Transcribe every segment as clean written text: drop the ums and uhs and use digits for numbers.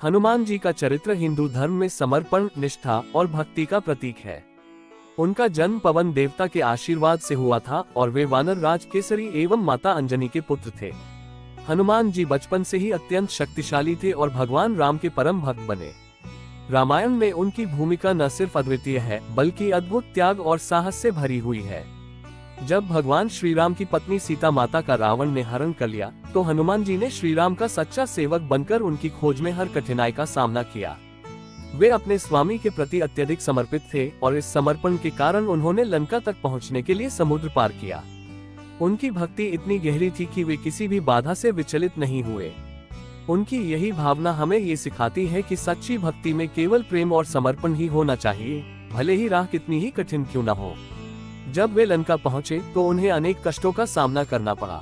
हनुमान जी का चरित्र हिंदू धर्म में समर्पण, निष्ठा और भक्ति का प्रतीक है। उनका जन्म पवन देवता के आशीर्वाद से हुआ था और वे वानर राज केसरी एवं माता अंजनी के पुत्र थे। हनुमान जी बचपन से ही अत्यंत शक्तिशाली थे और भगवान राम के परम भक्त बने। रामायण में उनकी भूमिका न सिर्फ अद्वितीय है बल्कि अद्भुत त्याग और साहस से भरी हुई है। जब भगवान श्री राम की पत्नी सीता माता का रावण ने हरण कर लिया तो हनुमान जी ने श्री राम का सच्चा सेवक बनकर उनकी खोज में हर कठिनाई का सामना किया। वे अपने स्वामी के प्रति अत्यधिक समर्पित थे और इस समर्पण के कारण उन्होंने लंका तक पहुंचने के लिए समुद्र पार किया। उनकी भक्ति इतनी गहरी थी कि वे किसी भी बाधा से विचलित नहीं हुए। उनकी यही भावना हमें ये सिखाती है कि सच्ची भक्ति में केवल प्रेम और समर्पण ही होना चाहिए, भले ही राह कितनी ही कठिन क्यों न हो। जब वे लंका पहुंचे तो उन्हें अनेक कष्टों का सामना करना पड़ा।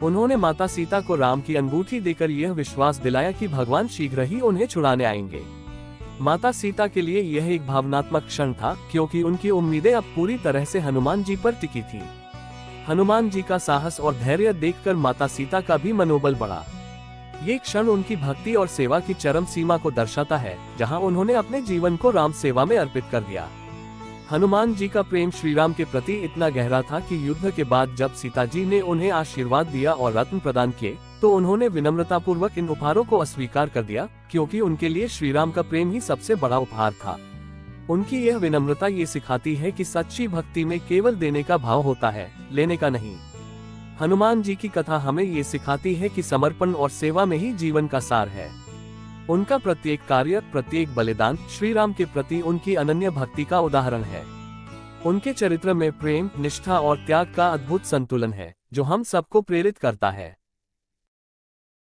उन्होंने माता सीता को राम की अंगूठी देकर यह विश्वास दिलाया कि भगवान शीघ्र ही उन्हें छुड़ाने आएंगे। माता सीता के लिए यह एक भावनात्मक क्षण था क्योंकि उनकी उम्मीदें अब पूरी तरह से हनुमान जी पर टिकी थी। हनुमान जी का साहस और धैर्य देखकर माता सीता का भी मनोबल बढ़ा। ये क्षण उनकी भक्ति और सेवा की चरम सीमा को दर्शाता है, जहां उन्होंने अपने जीवन को राम सेवा में अर्पित कर दिया। हनुमान जी का प्रेम श्री राम के प्रति इतना गहरा था कि युद्ध के बाद जब सीता जी ने उन्हें आशीर्वाद दिया और रत्न प्रदान किए तो उन्होंने विनम्रता पूर्वक इन उपहारों को अस्वीकार कर दिया, क्योंकि उनके लिए श्री राम का प्रेम ही सबसे बड़ा उपहार था। उनकी यह विनम्रता ये सिखाती है कि सच्ची भक्ति में केवल देने का भाव होता है, लेने का नहीं। हनुमान जी की कथा हमें ये सिखाती है कि समर्पण और सेवा में ही जीवन का सार है। उनका प्रत्येक कार्य, प्रत्येक बलिदान श्री राम के प्रति उनकी अनन्य भक्ति का उदाहरण है। उनके चरित्र में प्रेम, निष्ठा और त्याग का अद्भुत संतुलन है, जो हम सबको प्रेरित करता है।